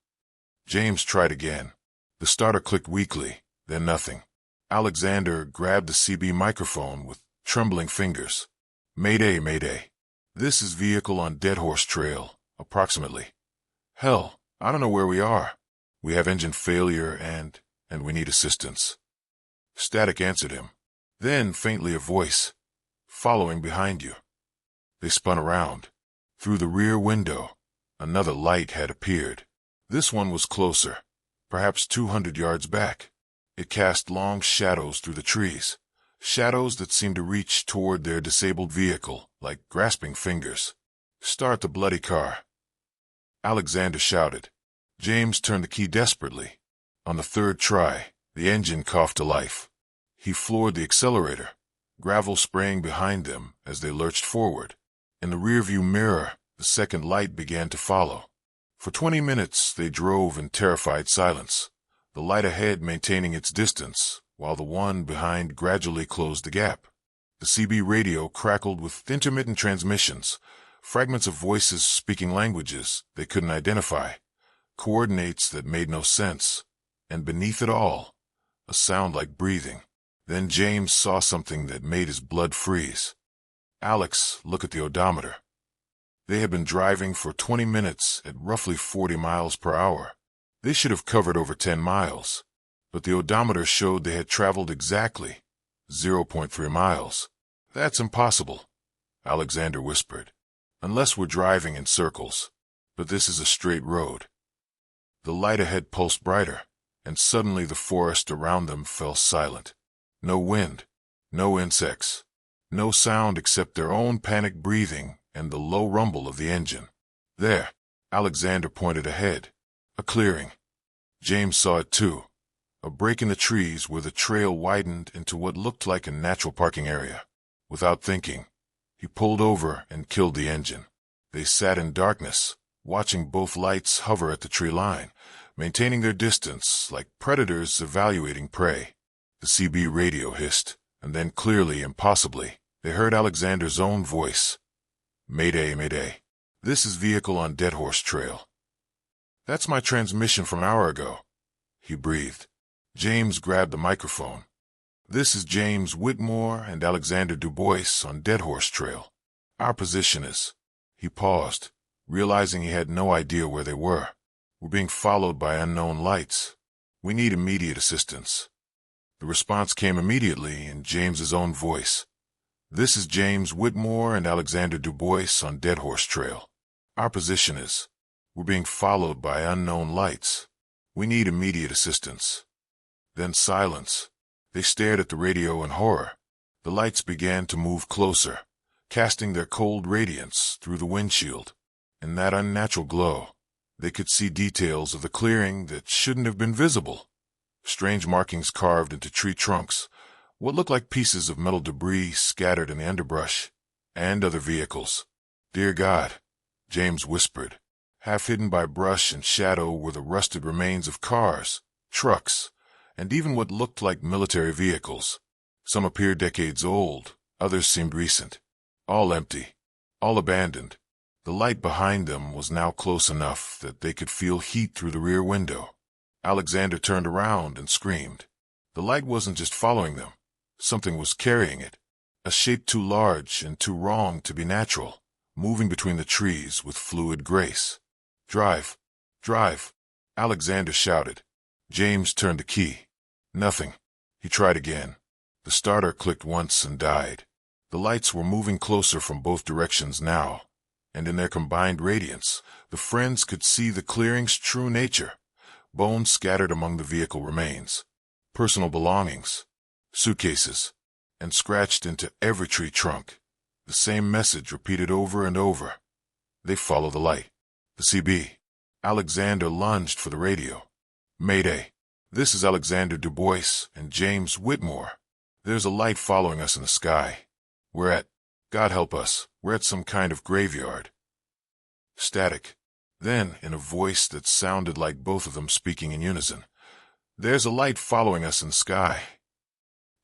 James tried again. The starter clicked weakly, then nothing. Alexander grabbed the CB microphone with trembling fingers. Mayday, mayday. This is vehicle on Deadhorse Trail, approximately. Hell, I don't know where we are. We have engine failure and we need assistance. Static answered him. Then faintly a voice. Following behind you. They spun around. Through the rear window, another light had appeared. This one was closer, perhaps 200 yards back. It cast long shadows through the trees, shadows that seemed to reach toward their disabled vehicle like grasping fingers. Start the bloody car, Alexander shouted. James turned the key desperately. On the third try, the engine coughed to life. He floored the accelerator, gravel spraying behind them as they lurched forward. In the rearview mirror, the second light began to follow. For 20 minutes they drove in terrified silence, the light ahead maintaining its distance, while the one behind gradually closed the gap. The CB radio crackled with intermittent transmissions, fragments of voices speaking languages they couldn't identify, coordinates that made no sense, and beneath it all, a sound like breathing. Then James saw something that made his blood freeze. Alex, look at the odometer. They had been driving for 20 minutes at roughly 40 miles per hour. They should have covered over 10 miles, but the odometer showed they had traveled exactly 0.3 miles. That's impossible, Alexander whispered, unless we're driving in circles. But this is a straight road. The light ahead pulsed brighter, and suddenly the forest around them fell silent. No wind, no insects, no sound except their own panicked breathing and the low rumble of the engine. There, Alexander pointed ahead. A clearing. James saw it too. A break in the trees where the trail widened into what looked like a natural parking area. Without thinking, he pulled over and killed the engine. They sat in darkness, watching both lights hover at the tree line, maintaining their distance like predators evaluating prey. The CB radio hissed, and then clearly, impossibly, they heard Alexander's own voice. Mayday, mayday. This is vehicle on Deadhorse Trail. That's my transmission from an hour ago, he breathed. James grabbed the microphone. This is James Whitmore and Alexander Dubois on Deadhorse Trail. Our position is... He paused, realizing he had no idea where they were. We're being followed by unknown lights. We need immediate assistance. The response came immediately in James's own voice. This is James Whitmore and Alexander Dubois on Deadhorse Trail. Our position is, we're being followed by unknown lights. We need immediate assistance. Then silence. They stared at the radio in horror. The lights began to move closer, casting their cold radiance through the windshield. In that unnatural glow, they could see details of the clearing that shouldn't have been visible. Strange markings carved into tree trunks, what looked like pieces of metal debris scattered in the underbrush, and other vehicles. "Dear God," James whispered. Half hidden by brush and shadow were the rusted remains of cars, trucks, and even what looked like military vehicles. Some appeared decades old, others seemed recent. All empty, all abandoned. The light behind them was now close enough that they could feel heat through the rear window. Alexander turned around and screamed. The light wasn't just following them. Something was carrying it. A shape too large and too wrong to be natural, moving between the trees with fluid grace. "Drive! Drive!" Alexander shouted. James turned the key. Nothing. He tried again. The starter clicked once and died. The lights were moving closer from both directions now, and in their combined radiance, the friends could see the clearing's true nature. Bones scattered among the vehicle remains, personal belongings, suitcases, and scratched into every tree trunk. The same message repeated over and over. They follow the light. The CB. Alexander lunged for the radio. "Mayday. This is Alexander Dubois and James Whitmore. There's a light following us in the sky. We're at, God help us, we're at some kind of graveyard." Static. Then, in a voice that sounded like both of them speaking in unison, "There's a light following us in the sky."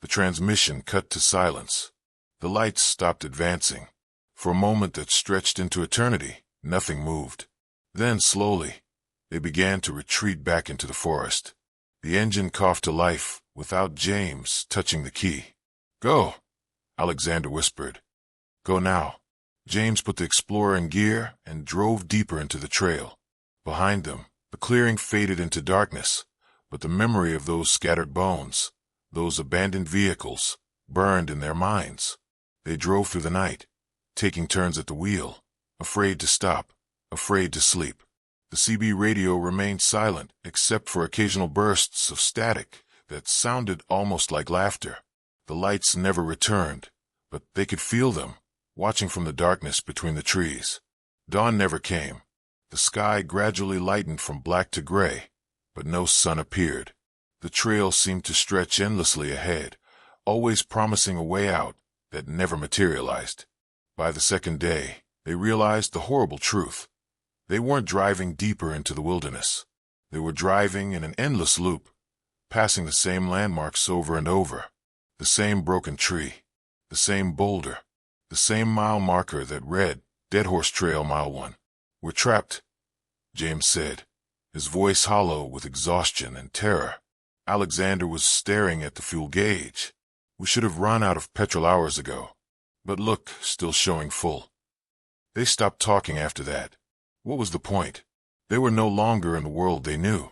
The transmission cut to silence. The lights stopped advancing. For a moment that stretched into eternity, nothing moved. Then, slowly, they began to retreat back into the forest. The engine coughed to life without James touching the key. "Go," Alexander whispered. "Go now." James put the Explorer in gear and drove deeper into the trail. Behind them, the clearing faded into darkness, but the memory of those scattered bones, those abandoned vehicles, burned in their minds. They drove through the night, taking turns at the wheel, afraid to stop, afraid to sleep. The CB radio remained silent except for occasional bursts of static that sounded almost like laughter. The lights never returned, but they could feel them, watching from the darkness between the trees. Dawn never came. The sky gradually lightened from black to gray, but no sun appeared. The trail seemed to stretch endlessly ahead, always promising a way out that never materialized. By the second day, they realized the horrible truth. They weren't driving deeper into the wilderness. They were driving in an endless loop, passing the same landmarks over and over. The same broken tree, the same boulder, the same mile marker that read Deadhorse Trail Mile 1. "We're trapped," James said, his voice hollow with exhaustion and terror. Alexander was staring at the fuel gauge. "We should have run out of petrol hours ago. But look, still showing full." They stopped talking after that. What was the point? They were no longer in the world they knew.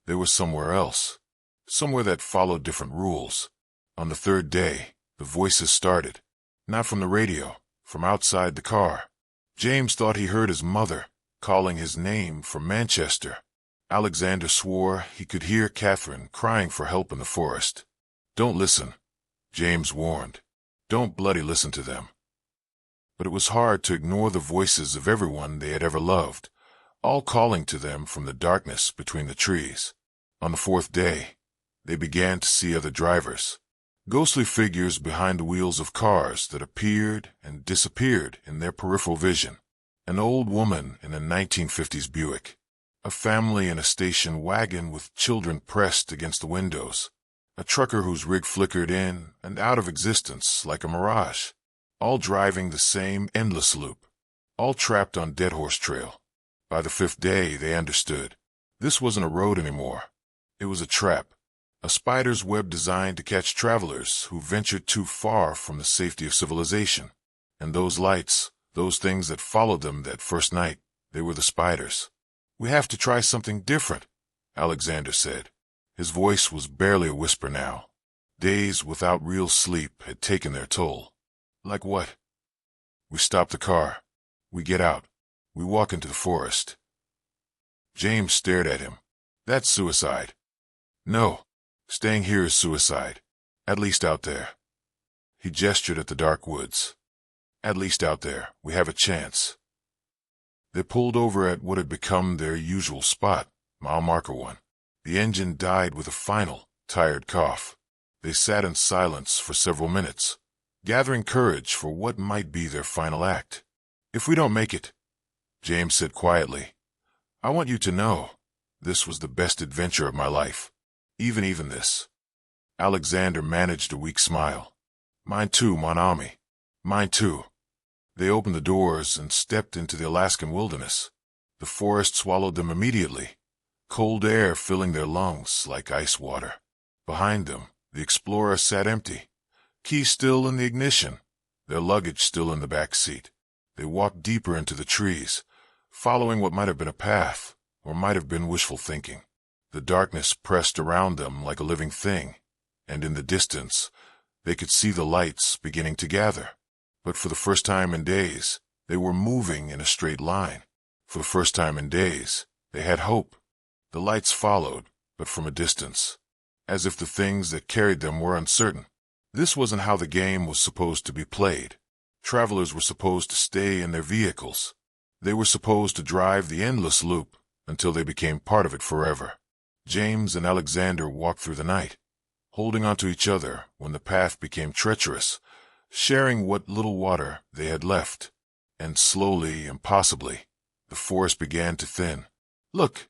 They were somewhere else, somewhere that followed different rules. On the third day, the voices started. Not from the radio, from outside the car. James thought he heard his mother calling his name from Manchester. Alexander swore he could hear Catherine crying for help in the forest. "Don't listen," James warned. "Don't bloody listen to them." But it was hard to ignore the voices of everyone they had ever loved, all calling to them from the darkness between the trees. On the fourth day, they began to see other drivers. Ghostly figures behind the wheels of cars that appeared and disappeared in their peripheral vision. An old woman in a 1950s Buick. A family in a station wagon with children pressed against the windows. A trucker whose rig flickered in and out of existence like a mirage. All driving the same endless loop. All trapped on Deadhorse Trail. By the fifth day, they understood. This wasn't a road anymore. It was a trap. A spider's web designed to catch travelers who ventured too far from the safety of civilization. And those lights, Those things that followed them that first night, they were the spiders. "We have to try something different," Alexander said. His voice was barely a whisper now. Days without real sleep had taken their toll. "Like what?" "We stop the car. We get out. We walk into the forest." James stared at him. "That's suicide." "No. Staying here is suicide. At least out there." He gestured at the dark woods. "At least out there, we have a chance." They pulled over at what had become their usual spot, mile marker 1. The engine died with a final, tired cough. They sat in silence for several minutes, gathering courage for what might be their final act. "If we don't make it," James said quietly, "I want you to know, this was the best adventure of my life. Even this." Alexander managed a weak smile. "Mine too, mon ami. Mine too." They opened the doors and stepped into the Alaskan wilderness. The forest swallowed them immediately, cold air filling their lungs like ice water. Behind them, the Explorer sat empty, key still in the ignition, their luggage still in the back seat. They walked deeper into the trees, following what might have been a path, or might have been wishful thinking. The darkness pressed around them like a living thing, and in the distance, they could see the lights beginning to gather. But for the first time in days, they were moving in a straight line. For the first time in days, they had hope. The lights followed, but from a distance, as if the things that carried them were uncertain. This wasn't how the game was supposed to be played. Travelers were supposed to stay in their vehicles. They were supposed to drive the endless loop until they became part of it forever. James and Alexander walked through the night, holding onto each other when the path became treacherous, sharing what little water they had left. And slowly, impossibly, the forest began to thin. "Look,"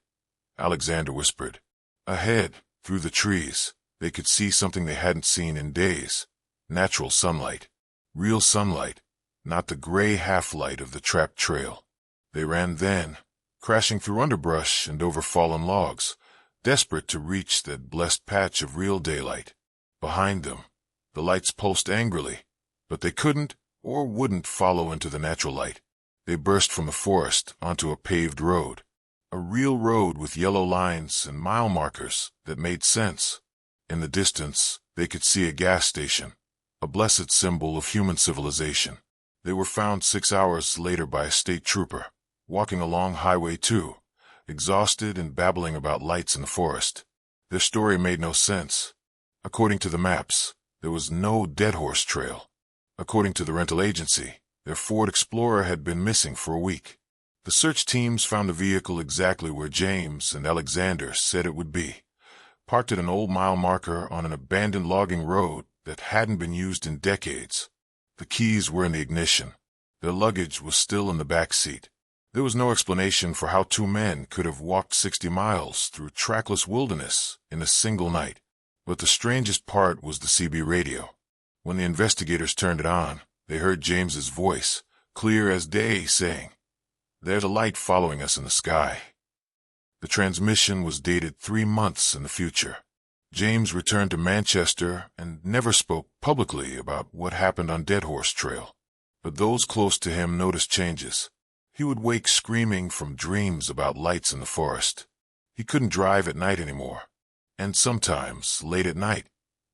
Alexander whispered. Ahead, through the trees, they could see something they hadn't seen in days. Natural sunlight. Real sunlight, not the gray half-light of the trapped trail. They ran then, crashing through underbrush and over fallen logs, desperate to reach that blessed patch of real daylight. Behind them, the lights pulsed angrily, but they couldn't or wouldn't follow into the natural light. They burst from the forest onto a paved road. A real road with yellow lines and mile markers that made sense. In the distance, they could see a gas station, a blessed symbol of human civilization. They were found 6 hours later by a state trooper, walking along Highway 2, exhausted and babbling about lights in the forest. Their story made no sense. According to the maps, there was no Deadhorse trail. According to the rental agency, their Ford Explorer had been missing for a week. The search teams found the vehicle exactly where James and Alexander said it would be, parked at an old mile marker on an abandoned logging road that hadn't been used in decades. The keys were in the ignition. Their luggage was still in the back seat. There was no explanation for how two men could have walked 60 miles through trackless wilderness in a single night. But the strangest part was the CB radio. When the investigators turned it on, they heard James's voice, clear as day, saying, "There's a light following us in the sky." The transmission was dated 3 months in the future. James returned to Manchester and never spoke publicly about what happened on Deadhorse Trail. But those close to him noticed changes. He would wake screaming from dreams about lights in the forest. He couldn't drive at night anymore. And sometimes, late at night,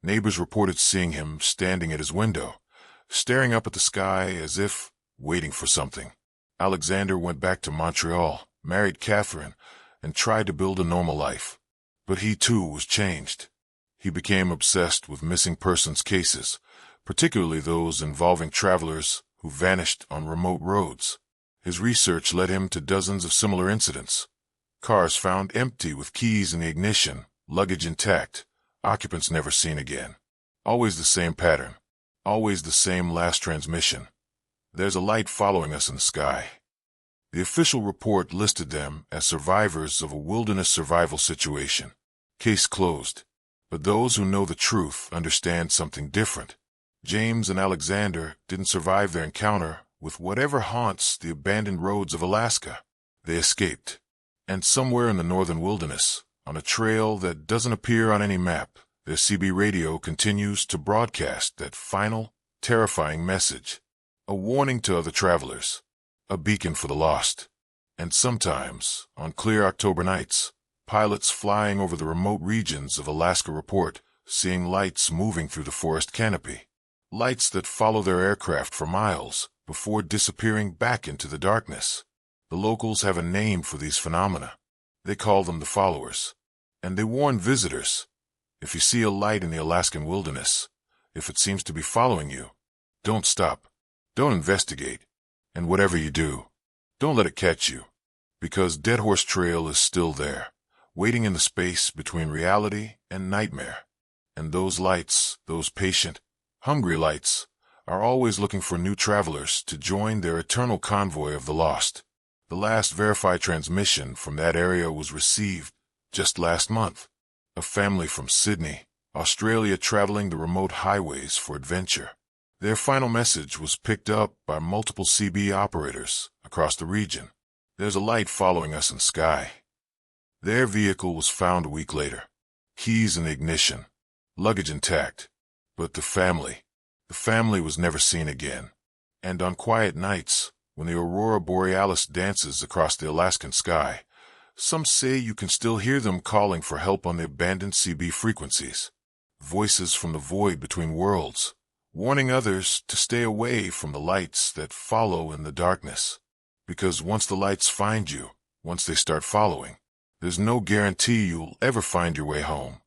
neighbors reported seeing him standing at his window, staring up at the sky as if waiting for something. Alexander went back to Montreal, married Catherine, and tried to build a normal life. But he too was changed. He became obsessed with missing persons cases, particularly those involving travelers who vanished on remote roads. His research led him to dozens of similar incidents. Cars found empty with keys in the ignition, luggage intact, occupants never seen again. Always the same pattern. Always the same last transmission. "There's a light following us in the sky." The official report listed them as survivors of a wilderness survival situation. Case closed. But those who know the truth understand something different. James and Alexander didn't survive their encounter with whatever haunts the abandoned roads of Alaska. They escaped. And somewhere in the northern wilderness, on a trail that doesn't appear on any map, their CB radio continues to broadcast that final, terrifying message. a warning to other travelers, a beacon for the lost. And sometimes, on clear October nights, pilots flying over the remote regions of Alaska report seeing lights moving through the forest canopy. Lights that follow their aircraft for miles before disappearing back into the darkness. The locals have a name for these phenomena. They call them the followers. And they warn visitors, if you see a light in the Alaskan wilderness, if it seems to be following you, don't stop. Don't investigate. And whatever you do, don't let it catch you. Because Deadhorse Trail is still there, waiting in the space between reality and nightmare. And those lights, those patient, hungry lights, are always looking for new travelers to join their eternal convoy of the lost. The last verified transmission from that area was received just last month. A family from Sydney, Australia, traveling the remote highways for adventure. Their final message was picked up by multiple CB operators across the region. There's a light following us in sky. Their vehicle was found a week later. Keys in the ignition. Luggage intact. But the family was never seen again. And on quiet nights, when the aurora borealis dances across the Alaskan sky, some say you can still hear them calling for help on the abandoned CB frequencies. Voices from the void between worlds, warning others to stay away from the lights that follow in the darkness. Because once the lights find you, once they start following, there's no guarantee you'll ever find your way home.